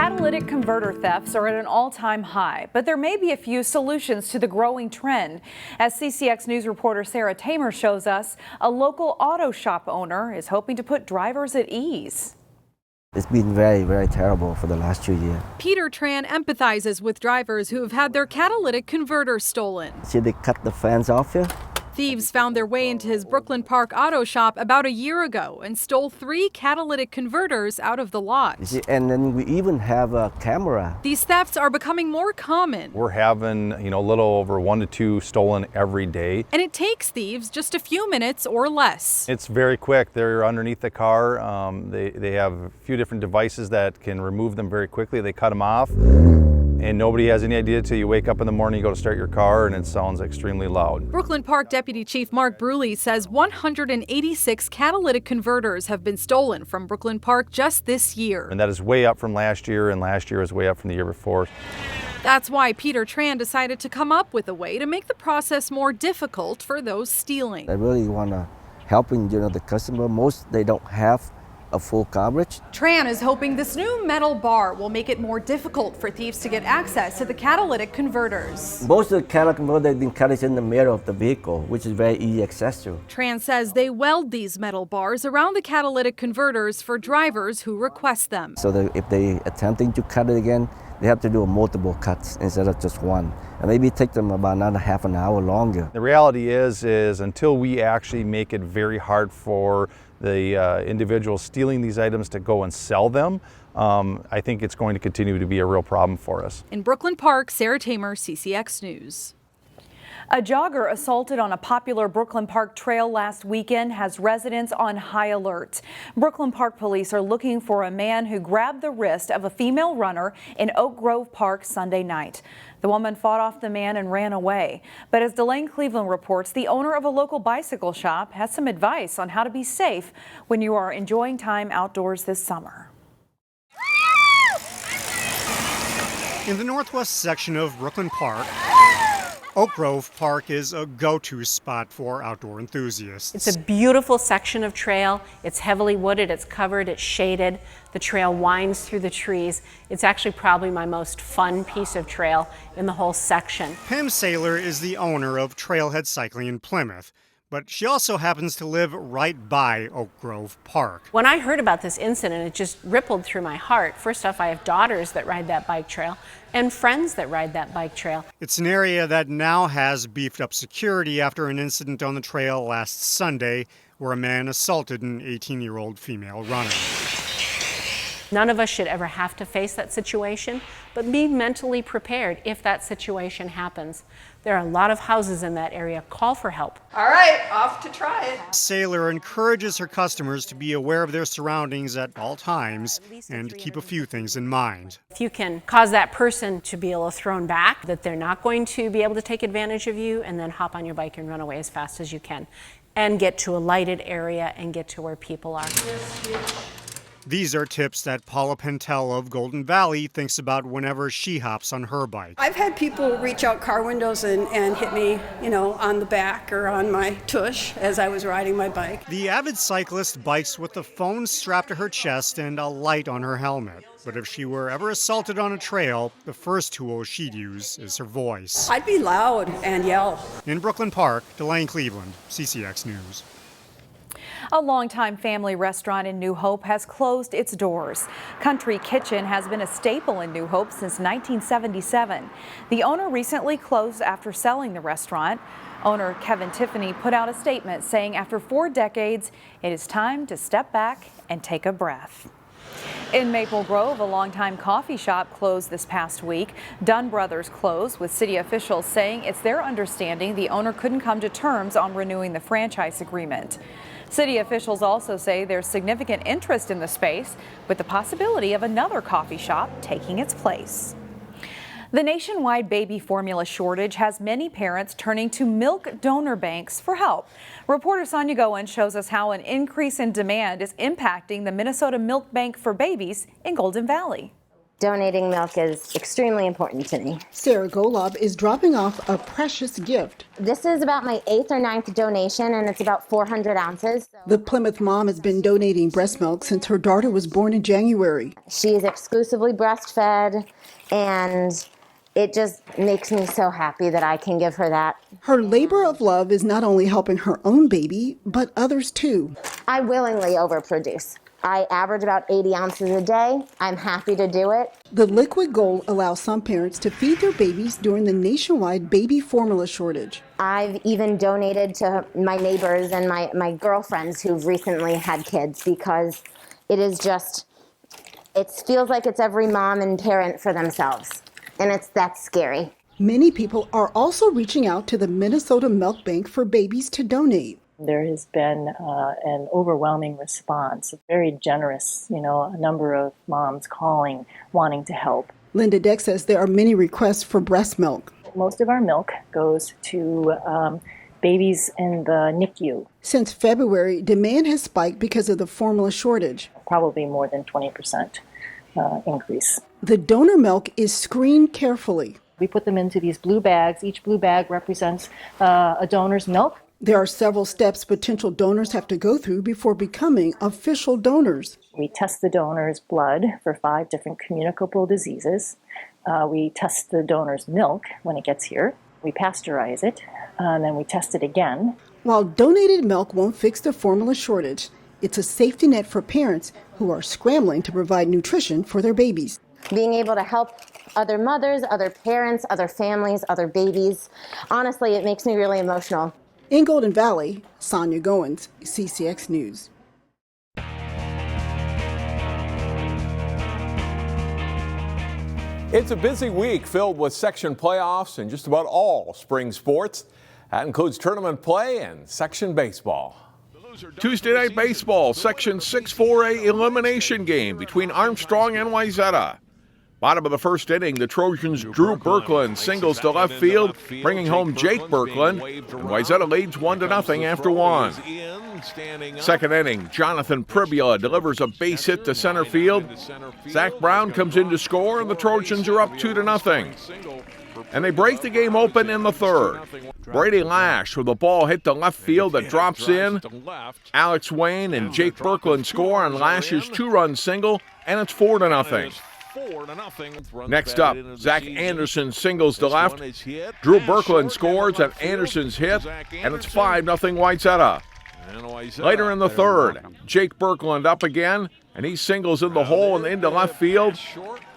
Catalytic converter thefts are at an all-time high, but there may be a few solutions to the growing trend. As CCX News reporter Sarah Tamer shows us, a local auto shop owner is hoping to put drivers at ease. It's been very, very terrible for the last 2 years. Peter Tran empathizes with drivers who have had their catalytic converter stolen. See, they cut the fans off here. Thieves found their way into his Brooklyn Park auto shop about a year ago and stole 3 catalytic converters out of the lot. See, and then we even have a camera. These thefts are becoming more common. We're having, a little over 1 to 2 stolen every day. And it takes thieves just a few minutes or less. It's very quick. They're underneath the car. They have a few different devices that can remove them very quickly. They cut them off. And nobody has any idea until you wake up in the morning, you go to start your car, and it sounds extremely loud. Brooklyn Park Deputy Chief Mark Bruley says 186 catalytic converters have been stolen from Brooklyn Park just this year. And that is way up from last year, and last year is way up from the year before. That's why Peter Tran decided to come up with a way to make the process more difficult for those stealing. I really want to helping the customer. Most they don't have a full coverage. Tran is hoping this new metal bar will make it more difficult for thieves to get access to the catalytic converters. Most of the catalytic converters have been cut in the middle of the vehicle, which is very easy access to. Tran says they weld these metal bars around the catalytic converters for drivers who request them. So that if they attempting to cut it again, they have to do multiple cuts instead of just one. And maybe take them about another half an hour longer. The reality is until we actually make it very hard for the individuals stealing these items to go and sell them, I think it's going to continue to be a real problem for us. In Brooklyn Park, Sarah Tamer, CCX News. A jogger assaulted on a popular Brooklyn Park trail last weekend has residents on high alert. Brooklyn Park police are looking for a man who grabbed the wrist of a female runner in Oak Grove Park Sunday night. The woman fought off the man and ran away. But as Delane Cleveland reports, the owner of a local bicycle shop has some advice on how to be safe when you are enjoying time outdoors this summer. In the northwest section of Brooklyn Park, Oak Grove Park is a go-to spot for outdoor enthusiasts. It's a beautiful section of trail. It's heavily wooded, it's covered, it's shaded. The trail winds through the trees. It's actually probably my most fun piece of trail in the whole section. Pam Saylor is the owner of Trailhead Cycling in Plymouth, but she also happens to live right by Oak Grove Park. When I heard about this incident, it just rippled through my heart. First off, I have daughters that ride that bike trail and friends that ride that bike trail. It's an area that now has beefed up security after an incident on the trail last Sunday where a man assaulted an 18-year-old female runner. None of us should ever have to face that situation, but be mentally prepared if that situation happens. There are a lot of houses in that area. Call for help. All right, off to try it. Saylor encourages her customers to be aware of their surroundings at all times and keep a few things in mind. If you can cause that person to be a little thrown back, that they're not going to be able to take advantage of you, and then hop on your bike and run away as fast as you can and get to a lighted area and get to where people are. These are tips that Paula Pentel of Golden Valley thinks about whenever she hops on her bike. I've had people reach out car windows and hit me, on the back or on my tush as I was riding my bike. The avid cyclist bikes with a phone strapped to her chest and a light on her helmet. But if she were ever assaulted on a trail, the first tool she'd use is her voice. I'd be loud and yell. In Brooklyn Park, Delane Cleveland, CCX News. A longtime family restaurant in New Hope has closed its doors. Country Kitchen has been a staple in New Hope since 1977. The owner recently closed after selling the restaurant. Owner Kevin Tiffany put out a statement saying after 4 decades, it is time to step back and take a breath. In Maple Grove, a longtime coffee shop closed this past week. Dunn Brothers closed, with city officials saying it's their understanding the owner couldn't come to terms on renewing the franchise agreement. City officials also say there's significant interest in the space, with the possibility of another coffee shop taking its place. The nationwide baby formula shortage has many parents turning to milk donor banks for help. Reporter Sonia Goen shows us how an increase in demand is impacting the Minnesota Milk Bank for Babies in Golden Valley. Donating milk is extremely important to me. Sarah Golob is dropping off a precious gift. This is about my 8th or 9th donation, and it's about 400 ounces. The Plymouth mom has been donating breast milk since her daughter was born in January. She is exclusively breastfed, and it just makes me so happy that I can give her that. Her labor of love is not only helping her own baby, but others too. I willingly overproduce. I average about 80 ounces a day. I'm happy to do it. The liquid gold allows some parents to feed their babies during the nationwide baby formula shortage. I've even donated to my neighbors and my girlfriends who've recently had kids, because it feels like it's every mom and parent for themselves. And that's scary. Many people are also reaching out to the Minnesota Milk Bank for babies to donate. There has been an overwhelming response, very generous, a number of moms calling, wanting to help. Linda Deck says there are many requests for breast milk. Most of our milk goes to babies in the NICU. Since February, demand has spiked because of the formula shortage. Probably more than 20% increase. The donor milk is screened carefully. We put them into these blue bags. Each blue bag represents a donor's milk. There are several steps potential donors have to go through before becoming official donors. We test the donor's blood for 5 different communicable diseases. We test the donor's milk when it gets here. We pasteurize it, and then we test it again. While donated milk won't fix the formula shortage, it's a safety net for parents who are scrambling to provide nutrition for their babies. Being able to help other mothers, other parents, other families, other babies, honestly, it makes me really emotional. In Golden Valley, Sonia Goins, CCX News. It's a busy week filled with section playoffs and just about all spring sports. That includes tournament play and section baseball. Tuesday night baseball, section 6 4A elimination game between Armstrong and Wayzata. Bottom of the first inning, the Trojans' Drew Berkland singles to left field, bringing home Jake Berkland, and Wayzata leads 1-0 after 1. Second inning, Jonathan Pribula delivers a base hit to center field. Zach Brown comes in to score, and the Trojans are up 2-0. And they break the game open in the third. Brady Lash with a ball hit to left field that drops in. Alex Wayne and Jake Berkland score on Lash's 2-run single, and it's 4-0. Next up, Zach Anderson singles to left. Drew Berkland scores on Anderson's hit, and it's 5-0 Wayzata. Later in the third, Jake Berkland up again, and he singles in the hole and into left field.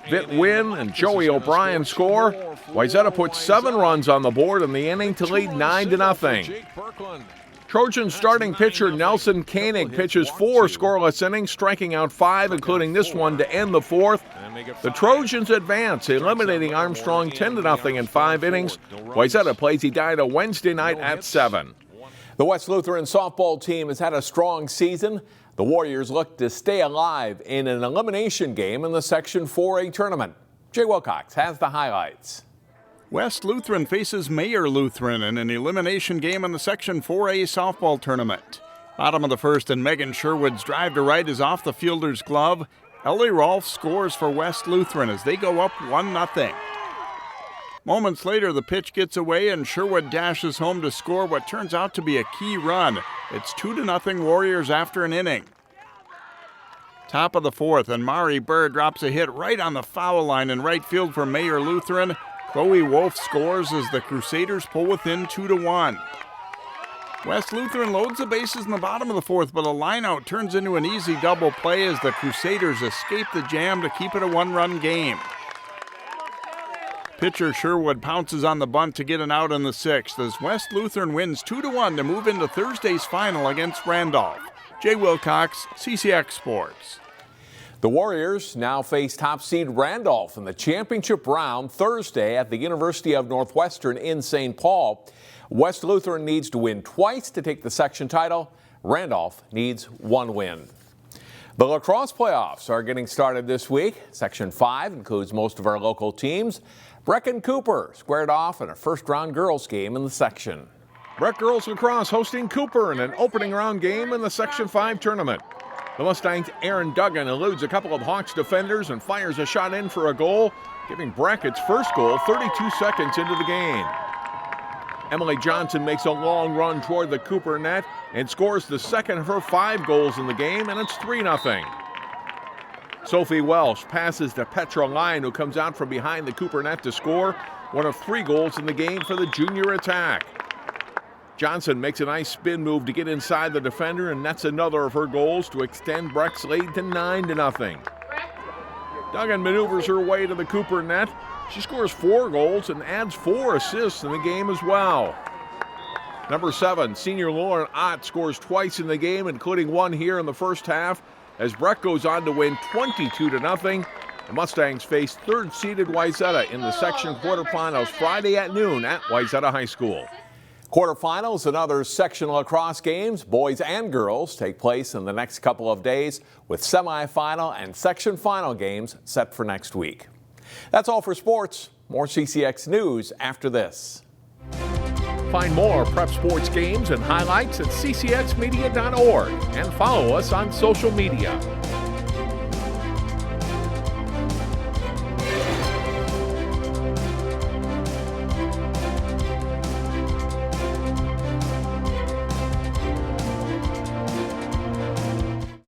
Vitt Wynn and Joey O'Brien score. Wayzata puts 7 runs on the board in the inning to lead 9-0. Trojan starting pitcher Nelson Koenig pitches 4 scoreless innings, striking out 5, including this one to end the fourth. The Trojans advance, eliminating Armstrong 10-0 in 5 innings. Wayzata plays Edina Wednesday night at 7. The West Lutheran softball team has had a strong season. The Warriors look to stay alive in an elimination game in the Section 4A tournament. Jay Wilcox has the highlights. West Lutheran faces Mayer Lutheran in an elimination game in the Section 4A softball tournament. Bottom of the first, and Megan Sherwood's drive to right is off the fielder's glove. Ellie Rolfe scores for West Lutheran as they go up 1-0. Moments later, the pitch gets away and Sherwood dashes home to score what turns out to be a key run. It's 2-0 Warriors after an inning. Top of the fourth, and Mari Burr drops a hit right on the foul line in right field for Mayer Lutheran. Chloe Wolf scores as the Crusaders pull within 2-1. West Lutheran loads the bases in the bottom of the fourth, but a lineout turns into an easy double play as the Crusaders escape the jam to keep it a 1-run game. Pitcher Sherwood pounces on the bunt to get an out in the sixth as West Lutheran wins 2-1 to move into Thursday's final against Randolph. Jay Wilcox, CCX Sports. The Warriors now face top seed Randolph in the championship round Thursday at the University of Northwestern in St. Paul. West Lutheran needs to win twice to take the section title. Randolph needs 1 win. The lacrosse playoffs are getting started this week. Section 5 includes most of our local teams. Breck and Cooper squared off in a first-round girls game in the section. Breck Girls Lacrosse hosting Cooper in an opening round game in the Section 5 tournament. The Mustangs' Aaron Duggan eludes a couple of Hawks defenders and fires a shot in for a goal, giving Breck its first goal 32 seconds into the game. Emily Johnson makes a long run toward the Cooper net and scores the second of her 5 goals in the game, and it's 3-0. Sophie Welsh passes to Petra Lyon, who comes out from behind the Cooper net to score one of 3 goals in the game for the junior attack. Johnson makes a nice spin move to get inside the defender and nets another of her goals to extend Breck's lead to 9-0. Duggan maneuvers her way to the Cooper net. She scores 4 goals and adds 4 assists in the game as well. Number 7, senior Lauren Ott scores twice in the game, including one here in the first half, as Breck goes on to win 22-0. The Mustangs face third-seeded Wayzata in the section quarterfinals Friday at noon at Wayzata High School. Quarterfinals and other section lacrosse games, boys and girls, take place in the next couple of days with semifinal and section final games set for next week. That's all for sports. More CCX News after this. Find more prep sports games and highlights at ccxmedia.org and follow us on social media.